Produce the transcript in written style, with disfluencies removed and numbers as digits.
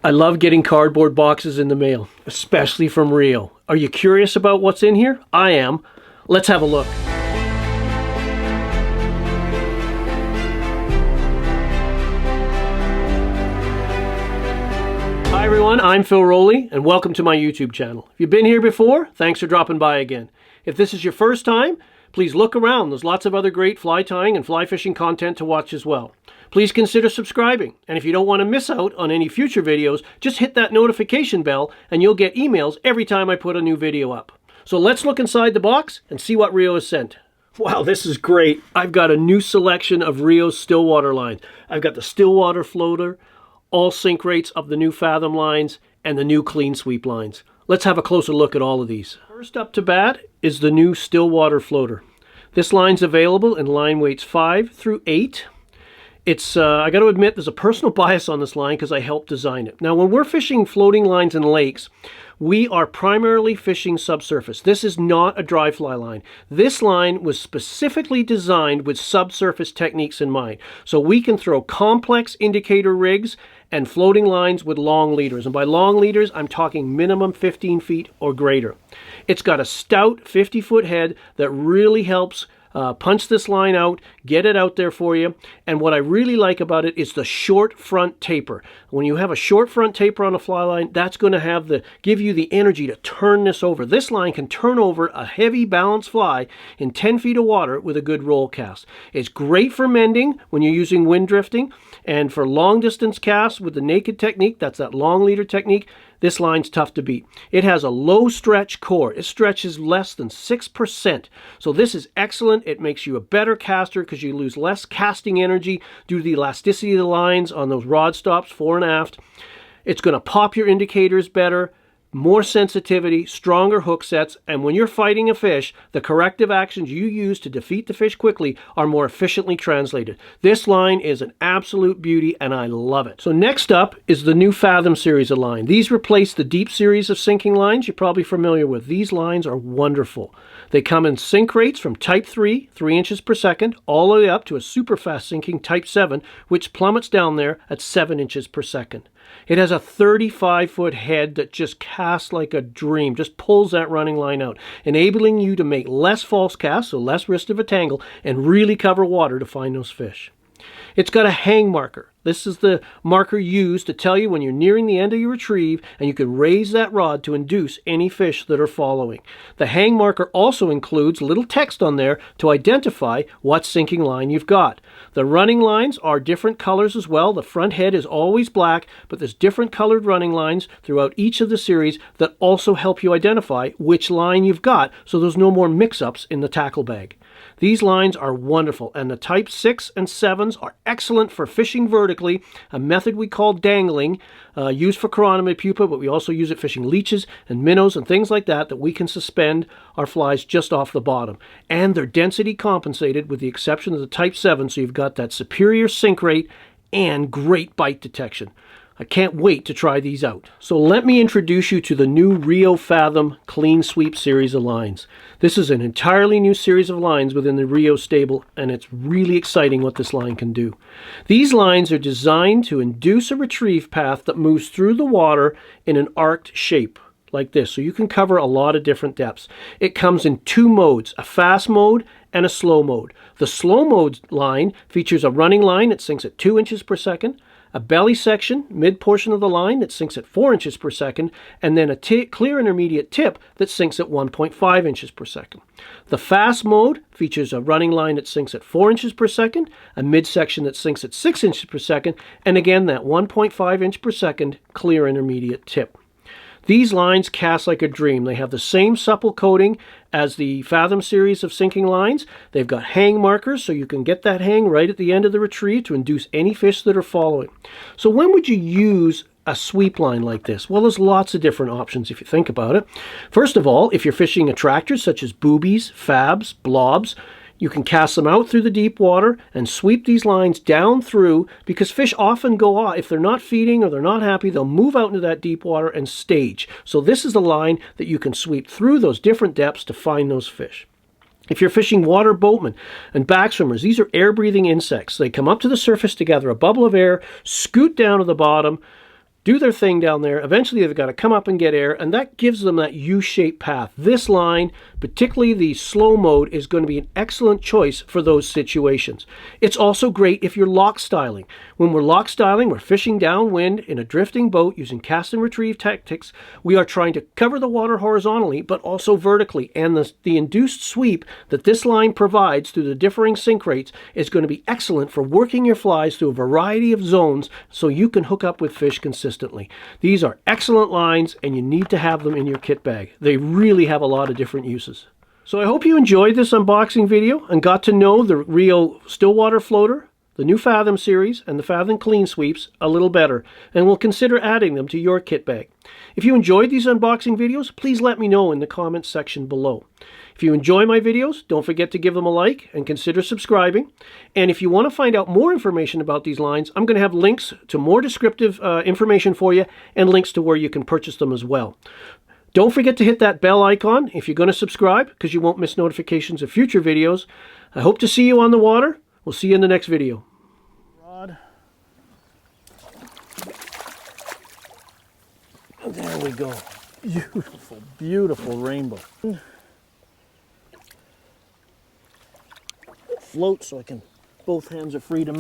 I love getting cardboard boxes in the mail, especially from RIO. Are you curious about what's in here? I am. Let's have a look. Hi everyone, I'm Phil Rowley and welcome to my YouTube channel. If you've been here before, thanks for dropping by again. If this is your first time, please look around. There's lots of other great fly tying and fly fishing content to watch as well. Please consider subscribing, and if you don't want to miss out on any future videos, just hit that notification bell and you'll get emails every time I put a new video up. So let's look inside the box and see what RIO has sent. Wow, this is great. I've got a new selection of RIO's Stillwater lines. I've got the Stillwater Floater, all sink rates of the new Fathom lines, and the new Clean Sweep lines. Let's have a closer look at all of these. First up to bat is the new Stillwater Floater. This line's available in line weights 5 through 8. It's, I got to admit, there's a personal bias on this line because I helped design it. Now, when we're fishing floating lines in lakes, we are primarily fishing subsurface. This is not a dry fly line. This line was specifically designed with subsurface techniques in mind. So we can throw complex indicator rigs and floating lines with long leaders. And by long leaders, I'm talking minimum 15 feet or greater. It's got a stout 50-foot head that really helps punch this line out, get it out there for you. And what I really like about it is the short front taper. When you have a short front taper on a fly line, that's going to give you the energy to turn this over. This line can turn over a heavy balanced fly in 10 feet of water with a good roll cast. It's great for mending when you're using wind drifting, and for long distance casts with the naked technique, that's that long leader technique, this line's tough to beat. It has a low stretch core. It stretches less than 6%. So this is excellent. It makes you a better caster because you lose less casting energy due to the elasticity of the lines on those rod stops fore and aft. It's going to pop your indicators better, more sensitivity, stronger hook sets, and when you're fighting a fish, the corrective actions you use to defeat the fish quickly are more efficiently translated. This line is an absolute beauty and I love it. So next up is the new Fathom series of line. These replace the deep series of sinking lines you're probably familiar with. These lines are wonderful. They come in sink rates from type 3, 3 inches per second, all the way up to a super fast sinking type 7, which plummets down there at 7 inches per second. It has a 35-foot head that just casts like a dream, just pulls that running line out, enabling you to make less false casts, so less risk of a tangle, and really cover water to find those fish. It's got a hang marker. This is the marker used to tell you when you're nearing the end of your retrieve, and you can raise that rod to induce any fish that are following. The hang marker also includes little text on there to identify what sinking line you've got. The running lines are different colors as well. The front head is always black, but there's different colored running lines throughout each of the series that also help you identify which line you've got, so there's no more mix-ups in the tackle bag. These lines are wonderful, and the type 6 and 7s are excellent for fishing vertically, a method we call dangling, used for chironomid pupa, but we also use it fishing leeches and minnows and things like that we can suspend our flies just off the bottom. And they're density compensated with the exception of the type 7, so you've got that superior sink rate and great bite detection. I can't wait to try these out. So let me introduce you to the new RIO Fathom Clean Sweep series of lines. This is an entirely new series of lines within the RIO stable, and it's really exciting what this line can do. These lines are designed to induce a retrieve path that moves through the water in an arced shape, like this, so you can cover a lot of different depths. It comes in 2 modes, a fast mode and a slow mode. The slow mode line features a running line that sinks at 2 inches per second, a belly section, mid portion of the line, that sinks at 4 inches per second, and then a clear intermediate tip that sinks at 1.5 inches per second. The fast mode features a running line that sinks at 4 inches per second, a mid section that sinks at 6 inches per second, and again that 1.5 inch per second clear intermediate tip. These lines cast like a dream. They have the same supple coating as the Fathom series of sinking lines. They've got hang markers, so you can get that hang right at the end of the retrieve to induce any fish that are following. So when would you use a sweep line like this? Well, there's lots of different options if you think about it. First of all, if you're fishing attractors such as boobies, fabs, blobs, you can cast them out through the deep water and sweep these lines down through, because fish often go off. If they're not feeding or they're not happy, they'll move out into that deep water and stage. So this is the line that you can sweep through those different depths to find those fish. If you're fishing water boatmen and backswimmers, these are air-breathing insects. They come up to the surface to gather a bubble of air, scoot down to the bottom, do their thing down there. Eventually they've got to come up and get air, and that gives them that U-shaped path. This line, particularly the slow mode, is going to be an excellent choice for those situations. It's also great if you're lock styling. When we're lock styling, we're fishing downwind in a drifting boat using cast and retrieve tactics. We are trying to cover the water horizontally, but also vertically, and the induced sweep that this line provides through the differing sink rates is going to be excellent for working your flies through a variety of zones so you can hook up with fish consistently. These are excellent lines, and you need to have them in your kit bag. They really have a lot of different uses. So I hope you enjoyed this unboxing video and got to know the RIO Stillwater Floater, the new Fathom Series, and the Fathom Clean Sweeps a little better, and will consider adding them to your kit bag. If you enjoyed these unboxing videos, please let me know in the comments section below. If you enjoy my videos, don't forget to give them a like and consider subscribing. And if you want to find out more information about these lines, I'm going to have links to more descriptive information for you and links to where you can purchase them as well. Don't forget to hit that bell icon if you're going to subscribe, because you won't miss notifications of future videos. I hope to see you on the water. We'll see you in the next video. Rod. And there we go. Beautiful, beautiful rainbow. Float so I can, both hands are free to